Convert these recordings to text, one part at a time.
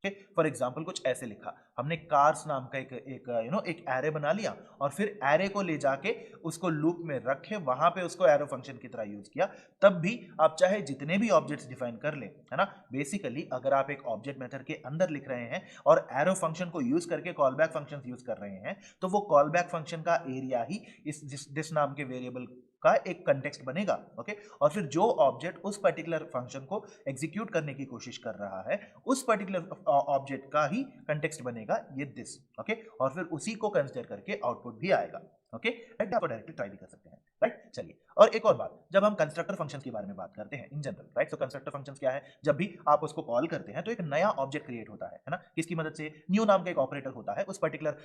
For example कुछ ऐसे लिखा हमने, कार्स नाम का एक एरे बना लिया और फिर एरे को ले जाके उसको लूप में रखे, वहां पे उसको एरो फंक्शन की तरह यूज किया। तब भी आप चाहे जितने भी ऑब्जेक्ट्स डिफाइन कर ले, है ना, बेसिकली अगर आप एक ऑब्जेक्ट मेथड के अंदर लिख रहे हैं और एरो फंक्शन को यूज करके कॉल बैक फंक्शन यूज कर रहे हैं, तो वो कॉल बैक फंक्शन का एरिया ही इस दिस नाम के वेरिएबल का एक कंटेक्स्ट बनेगा। ओके, और फिर जो ऑब्जेक्ट उस पर्टिकुलर फंक्शन को एग्जीक्यूट करने की कोशिश कर रहा है, उस पर्टिकुलर ऑब्जेक्ट का ही कंटेक्स्ट बनेगा ये दिस। ओके, और फिर उसी को कंसीडर करके आउटपुट भी आएगा। ओके, राइट, आप डायरेक्टली ट्राई भी कर सकते हैं। राइट, चलिए, और एक और बात, जब हम कंस्ट्रक्टर फंक्शंस के बारे में बात करते हैं इन जनरल, राइट, तो कंस्ट्रक्टर फंक्शंस क्या है, जब भी आप उसको कॉल करते हैं तो एक नया ऑब्जेक्ट क्रिएट होता है ना, किसकी मदद से, न्यू नाम का एक ऑपरेटर होता है, उस पर्टिकुलर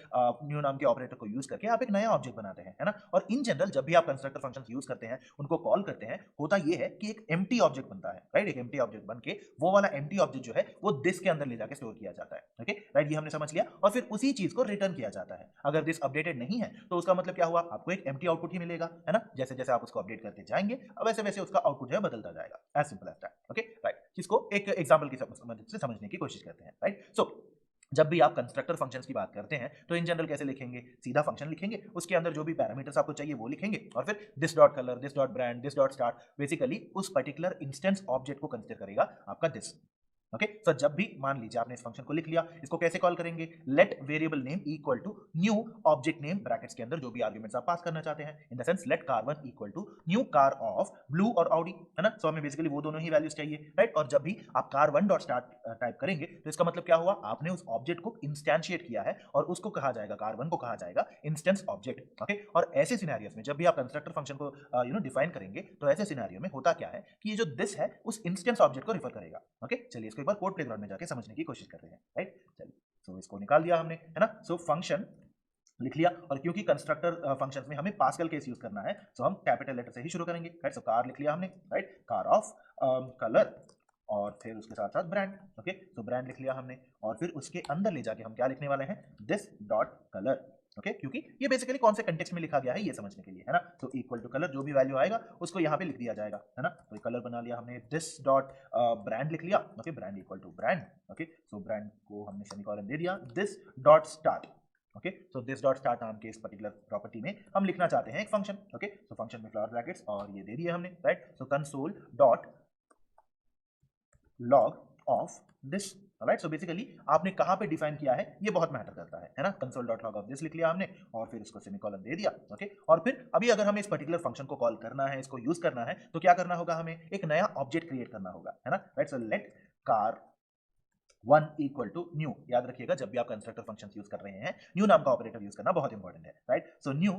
न्यू नाम के ऑपरेटर को यूज करके आप एक नया ऑब्जेक्ट बनाते हैं, है ना। और इन जनरल जब भी आप कंस्ट्रक्टर फंक्शंस यूज करते हैं, उनको कॉल करते हैं, होता ये है कि एक एम्प्टी ऑब्जेक्ट बनता है, राइट, एक एम्प्टी ऑब्जेक्ट बन के वो वाला एम्प्टी ऑब्जेक्ट जो है वो दिस के अंदर ले जाके स्टोर किया जाता है। ओके, राइट, ये हमने समझ लिया, और फिर उसी चीज को रिटर्न किया जाता है। अगर दिस अपडेटेड नहीं है तो उसका मतलब क्या हुआ, आपको एक एम्प्टी आउटपुट ही मिलेगा, है ना। जैसे जैसे आप उसको अपडेट करते जाएंगे वैसे वैसे उसका आउटपुट जो है बदलता जाएगा, as simple as that. Okay, right, इसको एक एग्जांपल की मदद से समझने की कोशिश करते हैं। राइट, सो जब भी आप कंस्ट्रक्टर फंक्शंस की बात करते हैं तो इन जनरल कैसे लिखेंगे, सीधा फंक्शन लिखेंगे, उसके अंदर जो भी पैरामीटर्स आपको चाहिए वो लिखेंगे, और फिर this dot colour, this dot brand, this dot start, basically उस पर्टिकुलर इंस्टेंस ऑब्जेक्ट को कंसीडर करेगा आपका दिस। ओके, तो जब भी मान लीजिए आपने इस फंक्शन को लिख लिया, इसको कैसे कॉल करेंगे, let variable name equal to new object name, brackets के अंदर जो भी आर्गुमेंट्स आप पास करना चाहते हैं, in the sense let car one equal to new car of blue और ऑडी, है ना। सो हमें बेसिकली वो दोनों ही वैल्यूज चाहिए, राइट। और जब भी आप कार1 डॉट स्टार्ट टाइप करेंगे तो इसका मतलब क्या हुआ, आपने उस ऑब्जेक्ट को इंस्टैंशिएट किया है और उसको कहा जाएगा, कार1 को कहा जाएगा इंस्टेंस ऑब्जेक्ट। ओके, और ऐसे सिनेरियोस में जब भी आप कंस्ट्रक्टर फंक्शन को डिफाइन करेंगे तो ऐसे सिनेरियो में होता क्या है कि ये जो दिस है उस इंस्टेंस ऑब्जेक्ट को रिफर करेगा। ओके, चलिए इसको एक बार कोड प्लेग्राउंड में जाके समझने की कोशिश कर रहे हैं। राइट, चलिए, सो इसको निकाल दिया हमने, है ना। सो फंक्शन लिख लिया, और क्योंकि कंस्ट्रक्टर फंक्शंस में हमें पास्कल केस यूज करना है तो हम कैपिटल लेटर से ही शुरू करेंगे। राइट, सो कार लिख लिया हमने, राइट, कार ऑफ कलर, और फिर उसके साथ साथ ब्रांड। ओके, तो ब्रांड लिख लिया हमने, और फिर उसके अंदर ले जाके हम क्या लिखने वाले हैं, दिस डॉट कलर। ओके, क्योंकि ये बेसिकली कौन से कंटेक्स्ट में लिखा गया है ये समझने के लिए, है ना। तो इक्वल टू कलर, जो भी वैल्यू आएगा उसको यहाँ पे लिख दिया जाएगा, है ना। तो कलर बना लिया हमने, दिस डॉट ब्रांड लिख लिया। Okay, brand equal to brand. Okay, so brand को हमने सेमीकोलन दे दिया, this dot start. Okay, so this dot start नाम के इस पर्टिकुलर प्रॉपर्टी में हम लिखना चाहते हैं एक फंक्शन। ओके, सो फंक्शन में फ्लावर ब्रैकेट्स और ये दे दिए हमने, right. So console dot log of this. Right, so basically आपने कहां पे डिफाइन किया है ये बहुत मैटर करता है ना। Console dot log of this लिख लिया हमने, और फिर इसको सेमीकोलन दे दिया। ओके, और फिर अभी अगर हमें इस पर्टिकुलर फंक्शन को कॉल करना है, इसको यूज करना है, तो क्या करना होगा, हमें एक नया ऑब्जेक्ट क्रिएट करना होगा, है ना। Right, so let car one equal to new, याद रखिएगा जब भी आप कंस्ट्रक्टर फंक्शन यूज कर रहे हैं न्यू नाम का ऑपरेटर यूज करना बहुत इंपॉर्टेंट है। राइट, सो न्यू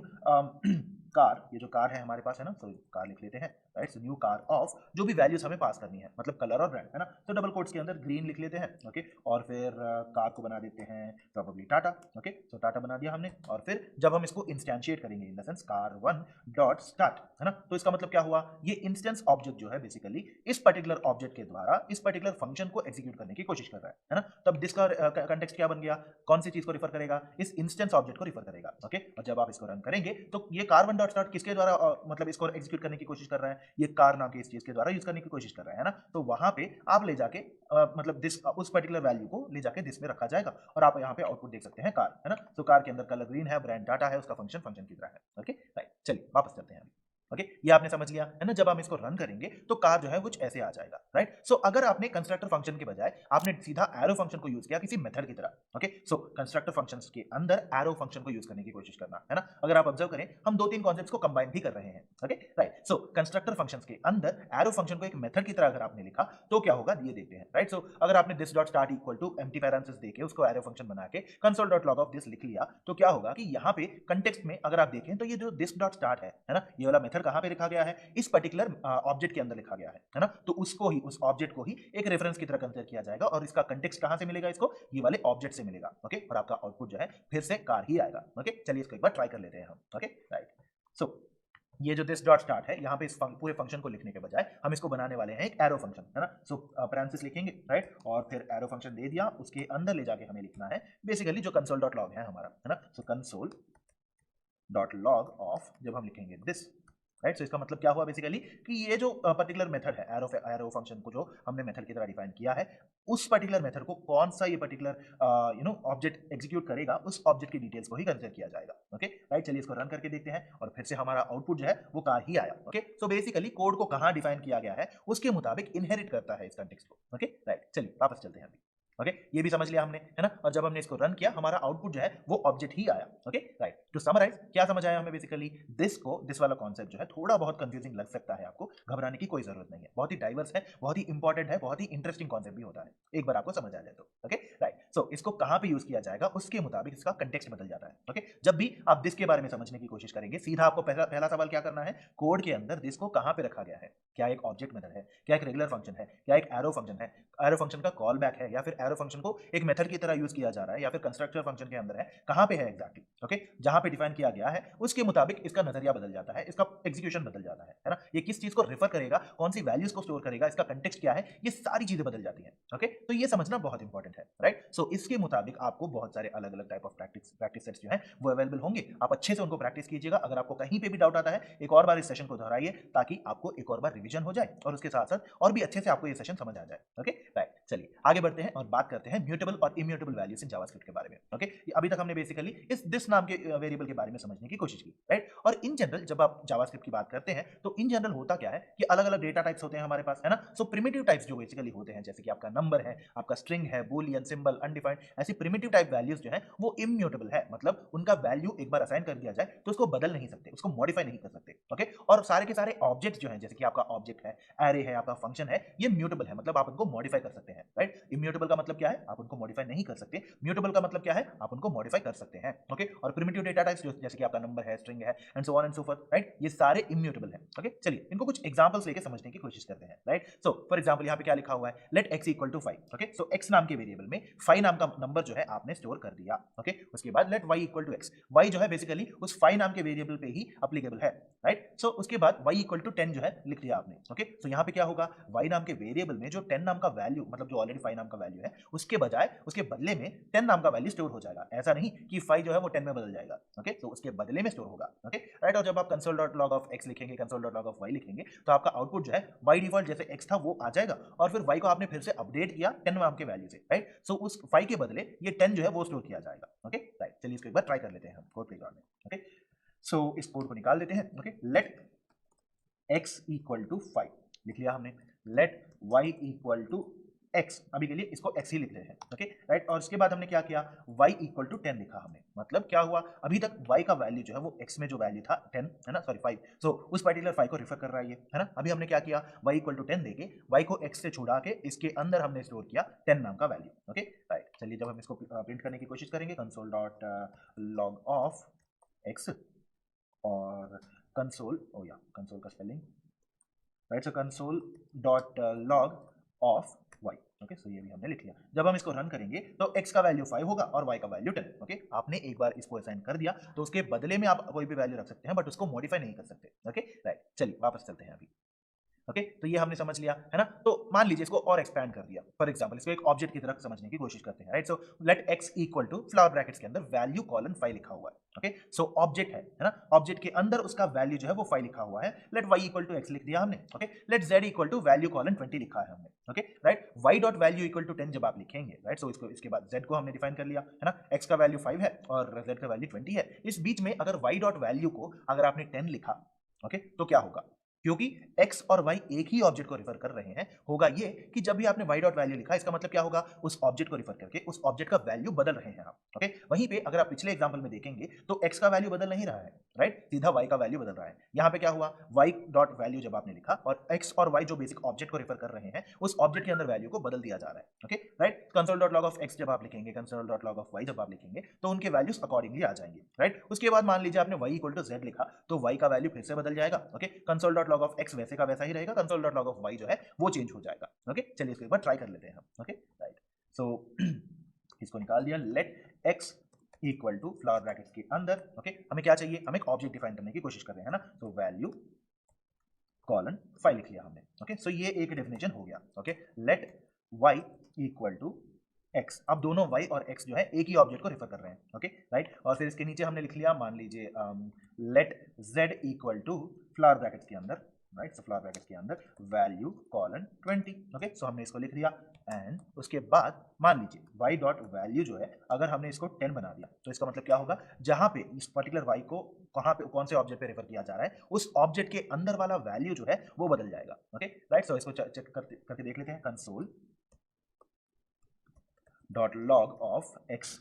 कार, ये जो कार है हमारे पास, है ना, तो कार लिख लेते हैं। Right, so new car of जो भी वैल्यूज हमें पास करनी है, मतलब कलर और ब्रांड, है ना, तो डबल कोट्स के अंदर ग्रीन लिख लेते हैं। ओके, और फिर कार को बना देते हैं प्रोबेबली टाटा। ओके, सो टाटा बना दिया हमने, और फिर जब हम इसको इंस्टैंशिएट करेंगे in the sense car one dot start, है ना, तो इसका मतलब क्या हुआ, ये इंस्टेंस ऑब्जेक्ट जो है बेसिकली इस पर्टिकुलर ऑब्जेक्ट के द्वारा इस पर्टिकुलर फंक्शन को एग्जीक्यूट करने की कोशिश कर रहा है ना। तब दिस का कंटेक्स्ट क्या बन गया, कौन सी चीज को रिफर करेगा, इस इंस्टेंस ऑब्जेक्ट को रिफर करेगा। ओके, और जब आप इसको रन करेंगे तो ये कार1 डॉट स्टार्ट किसके द्वारा मतलब इसको एग्जीक्यूट करने की कोशिश कर रहा है, ये कार नाम के इस चीज के द्वारा यूज करने की कोशिश कर रहा है ना। तो वहां पे आप ले जाके मतलब दिस उस पर्टिकुलर वैल्यू को ले जाके दिस में रखा जाएगा, और आप यहाँ पे आउटपुट देख सकते हैं कार, है ना। तो कार के अंदर कलर ग्रीन है, ब्रांड टाटा है, उसका फंक्शन फंक्शन की तरह है। ओके, राइट, चलिए वापस चलते हैं। ओके, ये आपने समझ लिया, है ना। जब हम इसको रन करेंगे तो कार जो है कुछ ऐसे आ जाएगा। राइट, सो अगर आपने कंस्ट्रक्टर फंक्शन के बजाय आपने सीधा एरो फंक्शन को यूज किया किसी मेथड की तरह, ओके, सो कंस्ट्रक्टर फंक्शंस के अंदर एरो फंक्शन को यूज करने की कोशिश करना, है ना। अगर आप ऑब्जर्व करें हम दो तीन कॉन्सेप्ट्स को कंबाइन भी कर रहे हैं। ओके, राइट, सो कंस्ट्रक्टर फंक्शंस के अंदर एरो फंक्शन को एक मेथड की तरह अगर आपने लिखा तो क्या होगा ये देखते हैं। राइट, सो अगर आपने this dot start equal to empty parenthesis देके उसको एरो फंक्शन बना के console dot log of this लिख लिया, तो क्या होगा कि यहाँ पे कंटेक्स्ट में अगर आप देखें तो ये जो दिस डॉट स्टार्ट है ना, ये वाला मेथड कहाँ पे लिखा गया है, इस पर्टिकुलर ऑब्जेक्ट के अंदर लिखा गया है ना। तो उसको ही, उस ऑब्जेक्ट को ही एक रेफरेंस की तरह कंसीडर किया जाएगा, और इसका कंटेक्स्ट कहां से मिलेगा, इसको ये वाले ऑब्जेक्ट से मिलेगा। ओके, और आपका आउटपुट जो है फिर से कार ही आएगा। ओके, चलिए इसको एक बार ट्राई कर लेते हैं हम। ओके, राइट, सो ये जो दिस डॉट स्टार्ट है यहाँ पे इस पूरे फंक्शन को लिखने के बजाय हम इसको बनाने वाले हैं एक एरो फंक्शन, है ना। सो पैरेंथेसिस लिखेंगे, राइट, और फिर एरो फंक्शन दे दिया, उसके अंदर ले जाके हमें लिखना है बेसिकली जो कंसोल डॉट लॉग है हमारा, है ना। सो कंसोल डॉट लॉग ऑफ, जब हम लिखेंगे दिस, राइट। सो इसका मतलब क्या हुआ बेसिकली कि ये जो पर्टिकुलर मेथड है एरो फंक्शन को जो हमने मेथड की तरह डिफाइन किया है, उस पर्टिकुलर मेथड को कौन सा ये पर्टिकुलर ऑब्जेक्ट एग्जीक्यूट करेगा, उस ऑब्जेक्ट की डिटेल्स को ही कंसीडर किया जाएगा। ओके राइट, चलिए इसको रन करके देखते हैं और फिर से हमारा आउटपुट जो है वो कार ही आया। ओके सो बेसिकली कोड को कहां डिफाइन किया गया है उसके मुताबिक इनहेरिट करता है इस कंटेक्स्ट को। ओके राइट, चलिए वापस चलते हैं अभी। ओके ये भी समझ लिया हमने, है ना। और जब हमने इसको रन किया हमारा आउटपुट जो है वो ऑब्जेक्ट ही आया। ओके राइट, टू समराइज क्या समझ आया हमें बेसिकली, दिस वाला कॉन्सेप्ट जो है थोड़ा बहुत कंफ्यूजिंग लग सकता है आपको, घबराने की कोई जरूरत नहीं है, बहुत ही डाइवर्स है, बहुत ही इंपॉर्टेंट है, बहुत ही इंटरेस्टिंग कॉन्सेप्ट भी होता है, एक बार आपको समझ आ जाए तो। ओके राइट, सो इसको कहां पे यूज किया जाएगा उसके मुताबिक इसका कंटेक्स्ट बदल जाता है। ओके जब भी आप दिस के बारे में समझने की कोशिश करेंगे, सीधा आपको पहला पहला सवाल क्या करना है, कोड के अंदर दिस को कहां पे रखा गया है, क्या एक ऑब्जेक्ट मेथड है, क्या एक रेगुलर फंक्शन है, क्या एक एरो फंक्शन है, एरो फंक्शन का कॉल बैक है, या फिर एरो फंक्शन को एक मेथड की तरह यूज किया जा रहा है, या फिर कंस्ट्रक्टर फंक्शन के अंदर है, कहां पे है एग्जैक्टली। ओके जहां पे डिफाइन किया गया है उसके मुताबिक इसका नजरिया बदल जाता है, इसका एग्जीक्यूशन बदल जाता है ना। ये किस चीज को रेफर करेगा, कौन सी वैल्यूज को स्टोर करेगा, इसका कंटेक्स्ट क्या है, ये सारी चीजें बदल जाती हैं। ओके तो ये समझना बहुत इंपॉर्टेंट है, राइट। सो इसके मुताबिक आपको बहुत सारे अलग अलग टाइप ऑफ प्रैक्टिस सेट्स जो है वो अवेलेबल होंगे, आप अच्छे से उनको प्रैक्टिस कीजिएगा। अगर आपको कहीं पे भी डाउट आता है एक और बार इस सेशन को दोहराइए ताकि आपको एक और बार रिवीजन हो जाए और उसके साथ साथ और भी अच्छे से आपको ये सेशन समझ आ जाए। ओके राइट, चलिए आगे बढ़ते हैं और बात करते हैं म्यूटेबल और इम्यूटेबल वैल्यूज इन जावास्क्रिप्ट के बारे में। ओके अभी तक हमने बेसिकली इस दिस नाम के वेरिएबल के बारे में समझने की कोशिश की, राइट। और इन जनरल जब आप जावास्क्रिप्ट की बात करते हैं तो इन जनरल होता क्या है कि अलग अलग डेटा टाइप्स होते हैं हमारे पास, है ना। सो प्रिमिटिव टाइप्स जो बेसिकली होते हैं, जैसे कि आपका नंबर है, आपका स्ट्रिंग है, बूलियन, सिंबल, अनडिफाइंड, ऐसी प्रिमिटिव टाइप वैल्यूज जो है वो इम्यूटेबल है, मतलब उनका वैल्यू एक बार असाइन कर दिया जाए तो उसको बदल नहीं सकते, उसको मॉडिफाई नहीं कर सकते। ओके और सारे के सारे ऑब्जेक्ट्स जो हैं, जैसे कि आपका ऑब्जेक्ट है, एरे है, आपका फंक्शन है, ये म्यूटेबल है, मतलब आप उनको मॉडिफाई कर सकते हैं, राइट। इम्यूटेबल का मतलब क्या है, आप उनको मॉडिफाई नहीं कर सकते, म्यूटेबल का मतलब क्या है, आप उनको मॉडिफाई कर सकते हैं। ओके और प्रिमिटिव डेटा टाइप्स जैसे कि आपका नंबर है, स्ट्रिंग है, and so on and so forth, right, ये सारे इम्यूटेबल हैं। ओके चलिए इनको कुछ एग्जांपल्स लेके समझने की कोशिश करते हैं, राइट। सो फॉर एग्जांपल यहाँ पे क्या लिखा हुआ है, let x equal to 5। Okay so x नाम के वेरिएबल में 5 नाम का नंबर जो है आपने स्टोर कर दिया। ओके उसके बाद let y equal to x, y जो है बेसिकली उस 5 नाम के वेरिएबल पे ही एप्लीकेबल है, राइट। सो उसके बाद y इक्वल टू 10 जो है लिख दिया आपने। ओके सो यहाँ पे क्या होगा, y नाम के वेरिएबल में जो 10 नाम का वैल्यू, मतलब जो ऑलरेडी 5 नाम का वैल्यू है, उसके बजाय उसके बदले में 10 नाम का वैल्यू स्टोर हो जाएगा। ऐसा नहीं कि 5 जो है वो 10 में बदल जाएगा। ओके तो उसके बदले में स्टोर होगा। ओके राइट, और जब आप console.log ऑफ x लिखेंगे, console.log ऑफ y लिखेंगे, तो आपका आउटपुट जो है बाय डिफॉल्ट जैसे x था वो आ जाएगा, और फिर y को आपने फिर से अपडेट किया 10 नाम के वैल्यू से, राइट। सो उस 5 के बदले ये 10 जो है वो स्टोर किया जाएगा। ओके राइट, चलिए इसको एक बार ट्राई कर लेते हैं हम कोड प्लेग्राउंड में। ओके सो इस कोड को निकाल देते हैं। Okay let x equal to 5 लिख लिया हमने, let y equal to x, अभी के लिए इसको x ही लिख रहे हैं। ओके राइट, और उसके बाद हमने क्या किया, y इक्वल टू 10 लिखा हमने, मतलब क्या हुआ, अभी तक y का वैल्यू जो है वो x में जो वैल्यू था 10, है ना, सॉरी 5, सो उस पर्टिकुलर 5 को रिफर कर रहा है ये, है ना। अभी हमने क्या किया, y इक्वल टू 10 देके y को x से छुड़ा के इसके अंदर हमने स्टोर किया 10 नाम का वैल्यू। ओके राइट, चलिए जब हम इसको प्रिंट करने की कोशिश करेंगे, console dot log of x और कंसोल, ओ या कंसोल का spelling, right, so console dot log of y। Okay so ये भी हमने लिख लिया। जब हम इसको रन करेंगे तो x का वैल्यू 5 होगा और y का वैल्यू 10। ओके आपने एक बार इसको असाइन कर दिया तो उसके बदले में आप कोई भी वैल्यू रख सकते हैं, बट उसको मॉडिफाई नहीं कर सकते। ओके राइट, चलिए वापस चलते हैं अभी। ओके तो ये हमने समझ लिया, है ना। तो मान लीजिए इसको और एक्सपैंड कर दिया, फॉर एग्जांपल इसको एक ऑब्जेक्ट की तरह समझने की कोशिश करते हैं, right. So let x equal to flower brackets के अंदर वैल्यू कॉलन 5 लिखा हुआ है। ओके सो ऑब्जेक्ट है ना, ऑब्जेक्ट के अंदर उसका वैल्यू जो है वो 5 लिखा हुआ है। Let y equal to x लिख दिया हमने। Okay let z equal to value colon 20 लिखा है हमने। Okay right, y dot value equal to 10 जब आप लिखेंगे, राइट, सो इसको इसके बाद z को हमने डिफाइन कर लिया, है ना। x का वैल्यू 5 है और z का वैल्यू 20 है। इस बीच में अगर y डॉट वैल्यू को अगर आपने 10 लिखा, ओके तो क्या होगा, क्योंकि x और y एक ही ऑब्जेक्ट को रिफर कर रहे हैं, होगा ये कि जब भी आपने y डॉट वैल्यू लिखा, इसका मतलब क्या होगा, उस ऑब्जेक्ट को रिफर करके उस ऑब्जेक्ट का वैल्यू बदल रहे हैं आप। ओके वहीं पे अगर आप पिछले एग्जांपल में देखेंगे तो x का वैल्यू बदल नहीं रहा है, राइट, सीधा y का वैल्यू बदल रहा है। यहाँ पे क्या हुआ, y डॉट वैल्यू जब आपने लिखा और x और y जो बेसिक ऑब्जेक्ट को रिफर कर रहे हैं, उस ऑब्जेक्ट के अंदर वैल्यू को बदल दिया जा रहा है। Okay right, console dot log of x जब आप लिखेंगे, console dot log of y जब आप लिखेंगे, तो उनके वैल्यूज अकॉर्डिंगली आ जाएंगे, राइट। उसके बाद मान लीजिए आपने y इक्वल टू z लिखा तो y का वैल्यू फिर से बदल जाएगा। Okay console dot log of x वैसे का वैसा ही रहेगा, console dot log of y जो है वो चेंज हो जाएगा। ओके चलिए इसको एक बार ट्राई कर लेते हैं हम। ओके राइट, सो इसको निकाल दिया, let x equal to flower brackets के अंदर, ओके हमें क्या चाहिए, हम एक ऑब्जेक्ट डिफाइन करने की कोशिश कर रहे हैं ना, तो वैल्यू कॉलन 5 लिख लिया हमने। ओके सो ये एक डेफिनेशन हो गया। Okay let y equal to x। अब दोनों y और x जो है एक ही ऑब्जेक्ट को रेफर कर रहे हैं, ओके राइट। और फिर इसके नीचे हमने लिख लिया, मान लीजिए let z equal to flower brackets के अंदर, राइट, सो फ्लावर ब्रैकेट्स के अंदर वैल्यू कॉलन 20, ओके। सो हमने इसको लिख लिया एंड उसके बाद मान लीजिए y डॉट वैल्यू जो है अगर हमने इसको 10 बना दिया तो इसका मतलब क्या होगा, जहां पे इस पर्टिकुलर y को कहां पे कौन से ऑब्जेक्ट पे रेफर किया जा रहा है उस ऑब्जेक्ट के अंदर वाला वैल्यू जो है वो बदल जाएगा, ओके राइट। सो इसको चेक करके देख लेते हैं, console dot log of x,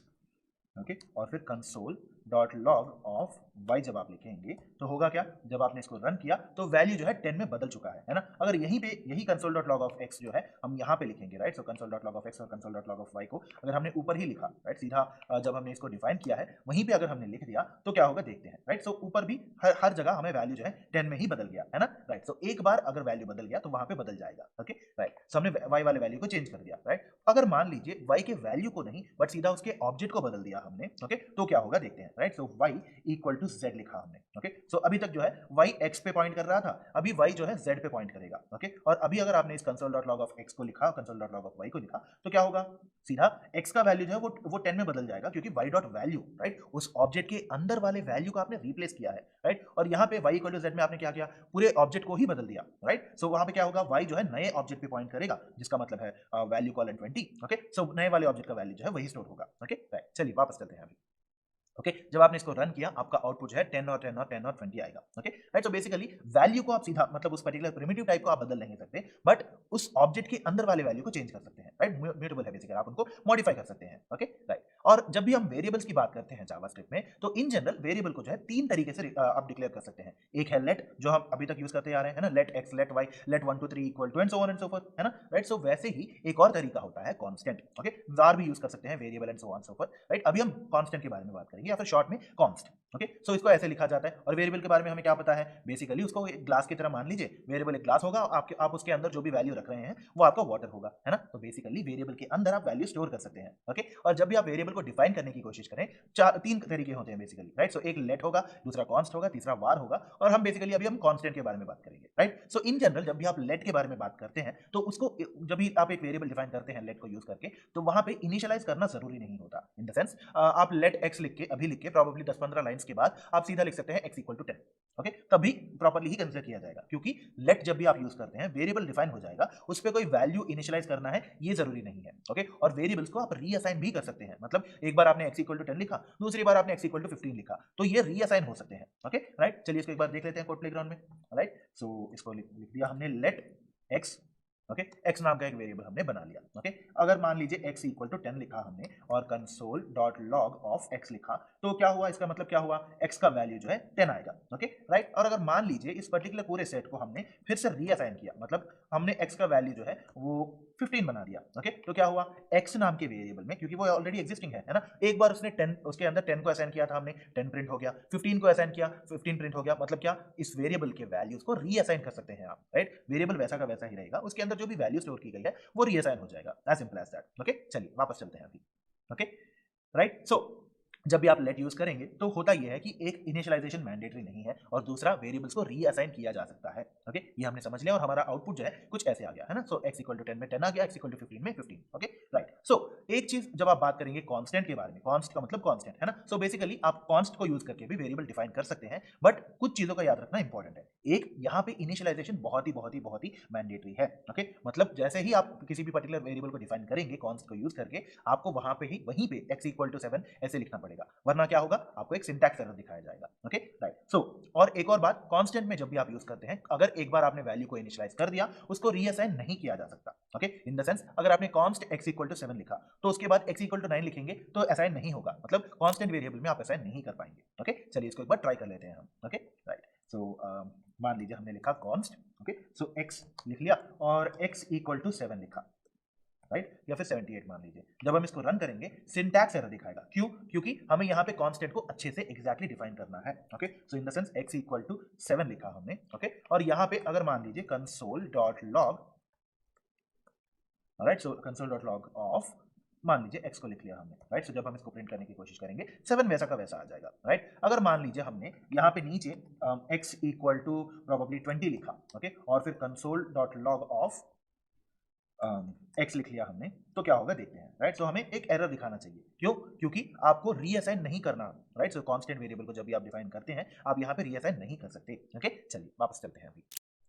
okay और फिर console dot log of y जब आप लिखेंगे तो होगा क्या, जब आपने इसको रन किया तो वैल्यू जो है 10 में बदल चुका है ना। अगर यहीं पे यही console dot log of x जो है हम यहाँ पे लिखेंगे, right. So console dot log of x और console dot log of y को अगर हमने ऊपर ही लिखा, राइट, सीधा जब हमने इसको डिफाइन किया है वहीं पे अगर हमने लिख दिया तो क्या होगा देखते हैं, राइट। सो ऊपर भी हर जगह हमें वैल्यू जो है 10 में ही बदल गया है ना, राइट। सो एक बार अगर वैल्यू बदल गया तो वहां पे बदल जाएगा, ओके राइट। सो हमने y वाले वैल्यू को चेंज कर दिया, राइट। अगर मान लीजिए y के वैल्यू को नहीं बट सीधा उसके ऑब्जेक्ट को बदल दिया हमने, ओके तो क्या होगा देखते हैं, right. So y equal to z लिखा हमने, ओके। सो अभी तक जो है y x पे पॉइंट कर रहा था, अभी y जो है z पे पॉइंट करेगा, ओके। और अभी अगर आपने इस console dot log of x को लिखा, console dot log of y को लिखा तो क्या होगा, सीधा x का वैल्यू जो है वो 10 में बदल जाएगा क्योंकि y डॉट वैल्यू, राइट, उस ऑब्जेक्ट के अंदर वाले वैल्यू को आपने रिप्लेस किया है, राइट। और यहाँ पे y इक्वल टू z में आपने क्या किया, पूरे ऑब्जेक्ट को ही बदल दिया, राइट। सो वहां पे क्या होगा, y जो है नए ऑब्जेक्ट पे पॉइंट करेगा जिसका मतलब है वैल्यू कॉलन 20, ओके। सो नए वाले ऑब्जेक्ट का वैल्यू जो है वही स्टोर होगा, ओके राइट। चलिए वापस चलते हैं अभी, ओके जब आपने इसको रन किया आपका आउटपुट जो है 10 और 10 और 10 और 20 आएगा, okay right. So basically value को आप सीधा मतलब उस पर्टिकुलर प्रिमिटिव टाइप को आप बदल नहीं सकते बट उस ऑब्जेक्ट के अंदर वाले वैल्यू को चेंज कर सकते हैं, राइट। म्यूटेबल है बेसिकली, आप उनको मॉडिफाई कर सकते हैं, ओके राइट। और जब भी हम वेरिएबल्स की बात करते हैं जावास्क्रिप्ट में तो इन जनरल वेरिएबल को जो है तीन तरीके से आप डिक्लेयर कर सकते हैं। एक है लेट, जो हम अभी तक यूज करते आ रहे हैं ना, let x, let y, let 1 2 3 equal to and so on and so forth, है ना, राइट। सो वैसे ही एक और तरीका होता है कांस्टेंट, ओके। var भी यूज कर सकते हैं, variable and so on so fourth, right. अभी हम कांस्टेंट के बारे में बात करेंगे या फिर शॉर्ट में कॉन्स्ट, ओके। सो इसको ऐसे लिखा जाता है। और वेरिएबल के बारे में हमें क्या पता है, बेसिकली उसको एक ग्लास की तरह मान लीजिए, वेरिएबल एक ग्लास होगा, आप उसके अंदर जो भी वैल्यू रख रहे हैं वो आपका वाटर होगा, है ना। तो बेसिकली वेरिएबल के अंदर आप वैल्यू स्टोर कर सकते हैं, ओके। और जब भी आप वेरिएबल को डिफाइन करने की कोशिश करें, तीन तरीके होते हैं बेसिकली, राइट। सो एक लेट होगा, दूसरा कॉन्स्ट होगा, तीसरा वार होगा, और हम बेसिकली अभी हम कांस्टेंट के बारे में बात करेंगे, राइट। सो इन जनरल जब भी आप लेट के बारे में बात करते हैं तो उसको, जब भी आप एक वेरिएबल डिफाइन करते हैं लेट को यूज करके, तो वहां पे इनिशियलाइज करना जरूरी नहीं होता। इन द सेंस आप लेट एक्स लिख के अभी लिख के प्रॉब्ली 10-15 लाइंस के बाद आप सीधा लिख सकते हैं x इक्वल टू 10, ओके। तभी प्रॉपर्ली ही कंसिडर किया जाएगा क्योंकि लेट जब भी आप यूज करते हैं वेरिएबल डिफाइन हो जाएगा, उस पर कोई वैल्यू इनिशियलाइज करना है ये जरूरी नहीं है, ओके। और वेरिएबल्स को आप रीअसाइन भी कर सकते हैं, मतलब एक बार आपने x इक्वल टू 10 लिखा, दूसरी बार आपने x इक्वल टू 15 लिखा, तो ये रीअसाइन हो सकते हैं, ओके राइट। चलिए इसको एक बार देख लेते हैं कोड प्लेग्राउंड में, राइट। सो इसको लिख दिया हमने लेट x, ओके x नाम का एक वेरिएबल हमने बना लिया, ओके। अगर मान लीजिए x इक्वल टू 10 लिखा हमने और console dot log of x लिखा तो क्या हुआ, इसका मतलब क्या हुआ, x का वैल्यू जो है 10 आएगा, ओके राइट। और अगर मान लीजिए इस पर्टिकुलर पूरे सेट को हमने फिर से रीअसाइन किया, मतलब हमने x का वैल्यू जो है वो 15 बना दिया, ओके। तो क्या हुआ, x नाम के वेरिएबल में, क्योंकि वो ऑलरेडी एग्जिस्टिंग है ना, एक बार उसने 10 उसके अंदर 10 को असाइन किया था हमने, 10 प्रिंट हो गया, 15 को असाइन किया, 15 प्रिंट हो गया, मतलब क्या, इस वेरिएबल के वैल्यूज को रीअसाइन कर सकते हैं आप, राइट। वेरिएबल वैसा का वैसा ही रहेगा, उसके अंदर जो भी वैल्यू स्टोर की गई है वो रीअसाइन हो जाएगा, as simple as that, okay. चलिए वापस चलते हैं अभी, ओके राइट। सो जब भी आप लेट यूज करेंगे तो होता यह है कि एक इनिशियलाइजेशन मैंडेटरी नहीं है और दूसरा वेरिएबल्स को रीअसाइन किया जा सकता है, ओके। ये हमने समझ लिया और हमारा आउटपुट जो है कुछ ऐसे आ गया, है ना। सो x इक्वल टू 10 में 10 आ गया, x इक्वल टू 15 में 15, ओके राइट। सो एक चीज जब आप बात करेंगे कांस्टेंट के बारे में, कांस्ट का मतलब कांस्टेंट, है ना। सो बेसिकली आप कांस्ट को यूज करके भी वेरिएबल डिफाइन कर सकते हैं बट कुछ चीजों का याद रखना इंपॉर्टेंट है। एक, यहाँ पे इनिशियलाइजेशन बहुत ही मैंडेटरी है, ओके। मतलब जैसे ही आप किसी भी पर्टिकुलर वेरिएबल को डिफाइन करेंगे कांस्ट को यूज करके, आपको वहां पे ही वहीं पे x इक्वल टू 7 ऐसे लिखना पड़ेगा, वरना क्या होगा, आपको एक सिंटैक्स एरर दिखाया जाएगा, ओके राइट। सो और एक और बात, कांस्टेंट में जब भी आप यूज करते हैं, अगर एक बार आपने वैल्यू को इनिशियलाइज कर दिया उसको रीअसाइन नहीं किया जा सकता, ओके। इन द सेंस अगर आपने कांस्ट x इक्वल टू 7 लिखा तो उसके बाद x इक्वल टू 9 लिखेंगे तो असाइन नहीं होगा, मतलब कांस्टेंट वेरिएबल में आप असाइन नहीं कर पाएंगे, ओके। चलिए इसको एक बार ट्राई कर लेते हैं हम, ओके राइट। सो मान लीजिए हमने लिखा कांस्ट, ओके। सो x लिख लिया और x इक्वल टू 7 लिखा, राइट, या फिर 78 मान लीजिए। जब हम इसको रन करेंगे सिंटैक्स एरर दिखाएगा, क्यों, क्योंकि हमें यहाँ पे कांस्टेंट को अच्छे से एग्जैक्टली डिफाइन करना है, okay. So in the sense x equal to 7 लिखा हमने, ओके। और यहाँ पे अगर मान लीजिए console dot log, right, so console dot log of, मान लीजिए x को लिख लिया हमने, राइट। सो जब हम इसको प्रिंट करने की कोशिश करेंगे 7 वैसा का वैसा आ जाएगा, राइट। अगर मान लीजिए हमने यहाँ पे नीचे x इक्वल टू प्रोबेबली 20 लिखा, ओके, और फिर console dot log of x लिख लिया हमने, तो क्या होगा देखते हैं, राइट। सो हमें एक एरर दिखाना चाहिए, क्यों? क्योंकि आपको रीअसाइन नहीं करना, राइट। सो कांस्टेंट वेरिएबल को जब भी आप डिफाइन करते हैं, आप यहाँ पे रीअसाइन नहीं कर सकते। ओके, चलिए वापस चलते हैं अभी,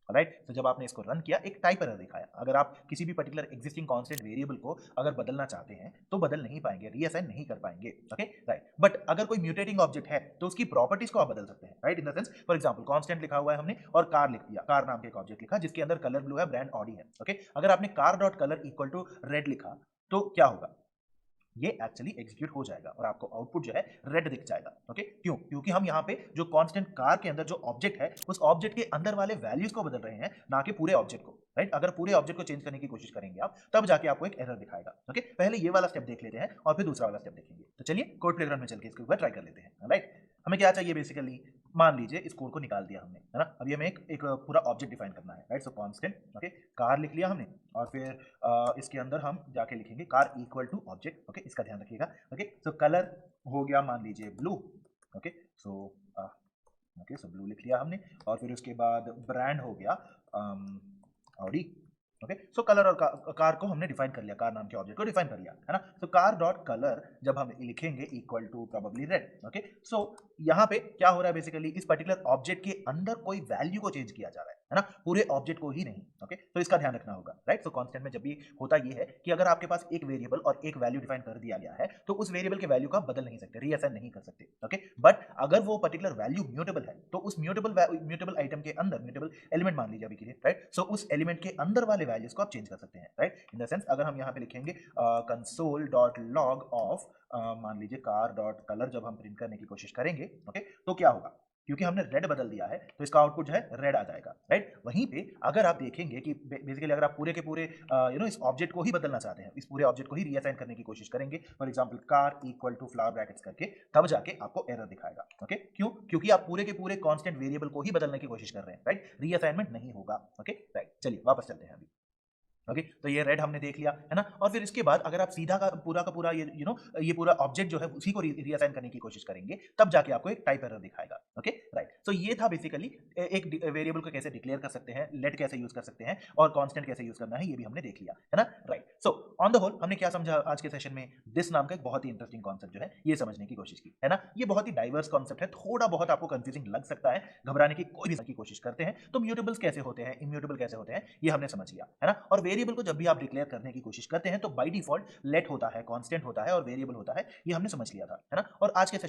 राइट। तो जब आपने इसको रन किया, एक टाइप एरर दिखाया। अगर आप किसी भी पर्टिकुलर एग्जिस्टिंग कांस्टेंट वेरिएबल को अगर बदलना चाहते हैं तो बदल नहीं पाएंगे, रीअसाइन नहीं कर पाएंगे। Okay, right. बट अगर कोई म्यूटेटिंग ऑब्जेक्ट है तो उसकी प्रॉपर्टीज को आप बदल सकते हैं, right. In the sense, for example constant लिखा हुआ है हमने और कार लिख दिया, कार नाम के एक ऑब्जेक्ट लिखा जिसके अंदर कलर ब्लू है, ब्रांड ऑडी है। ओके, अगर आपने car dot colour equal to red लिखा तो क्या होगा? ये एक्चुअली एग्जीक्यूट हो जाएगा और आपको आउटपुट जो है रेड दिख जाएगा। ओके, क्यों? क्योंकि हम यहाँ पे जो कांस्टेंट कार के अंदर जो ऑब्जेक्ट है उस ऑब्जेक्ट के अंदर वाले वैल्यूज को बदल रहे हैं, ना कि पूरे ऑब्जेक्ट को, राइट। अगर पूरे ऑब्जेक्ट को चेंज करने की कोशिश करेंगे आप, तब जाके आपको एक एरर दिखाएगा। ओके, पहले ये वाला स्टेप देख लेते हैं और फिर दूसरा वाला स्टेप देखेंगे। तो चलिए कोड प्लेग्राउंड में चल के इसके ऊपर ट्राई कर लेते हैं, राइट। हमें क्या चाहिए बेसिकली? मान लीजिए इस कोड को निकाल दिया हमने, है ना। अभी हमें एक पूरा ऑब्जेक्ट डिफाइन करना है, राइट। सो कांस्टेंट, ओके, कार लिख लिया हमने और फिर इसके अंदर हम जाके लिखेंगे car equal to object. Okay, इसका ध्यान रखिएगा। ओके, सो कलर हो गया मान लीजिए ब्लू। ओके, सो ओके, सो ब्लू लिख लिया हमने और फिर उसके बाद ब्रांड हो गया ऑडी। ओके, सो कलर और कार को हमने डिफाइन कर लिया, कार नाम के ऑब्जेक्ट को डिफाइन कर लिया, है ना। सो कार डॉट कलर जब हम लिखेंगे equal to probably red. Okay, so यहाँ पे क्या हो रहा है बेसिकली, इस पर्टिकुलर ऑब्जेक्ट के अंदर कोई वैल्यू को चेंज किया जा रहा है ना, पूरे ऑब्जेक्ट को ही नहीं। ओके, तो इसका ध्यान रखना होगा, राइट। सो कांस्टेंट में जब भी होता ये है कि अगर आपके पास एक वेरिएबल और एक वैल्यू डिफाइन कर दिया गया है तो उस वेरिएबल के वैल्यू को आप बदल नहीं सकते, रीअसाइन नहीं कर सकते। ओके, बट अगर वो पर्टिकुलर वैल्यू म्यूटेबल है तो उस म्यूटेबल आइटम के अंदर, म्यूटेबल एलिमेंट मान लीजिए अभी के लिए, राइट। सो उस एलिमेंट के अंदर वाले वैल्यूज को आप चेंज कर सकते हैं, राइट। इन द सेंस, अगर हम यहाँ पे लिखेंगे कंसोल डॉट लॉग ऑफ मान लीजिए कार डॉट कलर, जब हम प्रिंट करने की कोशिश करेंगे, ओके, तो क्या होगा? क्योंकि हमने रेड बदल दिया है तो इसका आउटपुट जो है रेड आ जाएगा, राइट। वहीं पे अगर आप देखेंगे कि बेसिकली अगर आप पूरे के पूरे इस ऑब्जेक्ट को ही बदलना चाहते हैं, इस पूरे ऑब्जेक्ट को ही रीअसाइन करने की कोशिश करेंगे, for example car equal to flower brackets करके, तब जाके आपको एरर दिखाएगा। ओके, क्यों? क्योंकि आप पूरे के पूरे कांस्टेंट वेरिएबल को ही बदलने की कोशिश कर रहे हैं, राइट। रीअसाइनमेंट नहीं होगा। Okay, right. चलिए वापस चलते हैं अभी। ओके, तो ये रेड हमने देख लिया, है ना। और फिर इसके बाद अगर आप सीधा का पूरा ये ये पूरा ऑब्जेक्ट जो है उसी को रीअसाइन करने की कोशिश करेंगे, तब जाके आपको एक टाइप एरर दिखाएगा। Okay, right. तो ये था बेसिकली एक वेरिएबल को कैसे डिक्लेयर कर सकते हैं, लेट कैसे यूज कर सकते हैं और कांस्टेंट कैसे यूज करना है, ये भी हमने देख लिया, है ना, right. So on the whole हमने क्या समझा आज के सेशन में? दिस नाम का एक बहुत ही इंटरेस्टिंग कॉन्सेप्ट जो है ये समझने की कोशिश की, है ना। ये बहुत ही डाइवर्स कॉन्सेप्ट है, थोड़ा बहुत आपको कंफ्यूजिंग लग सकता है, घबराने की कोई भी कोशिश करते हैं तो म्यूटेबल्स कैसे होते हैं, इम्यूटेबल कैसे होते हैं, ये हमने समझ लिया, है ना। और वेरिएबल को जब भी आप डिक्लेयर करने की कोशिश करते हैं तो बाय डिफॉल्ट लेट होता है, कांस्टेंट होता है और वेरिएबल होता है, ये हमने समझ लिया था, है ना। और आज के सेशन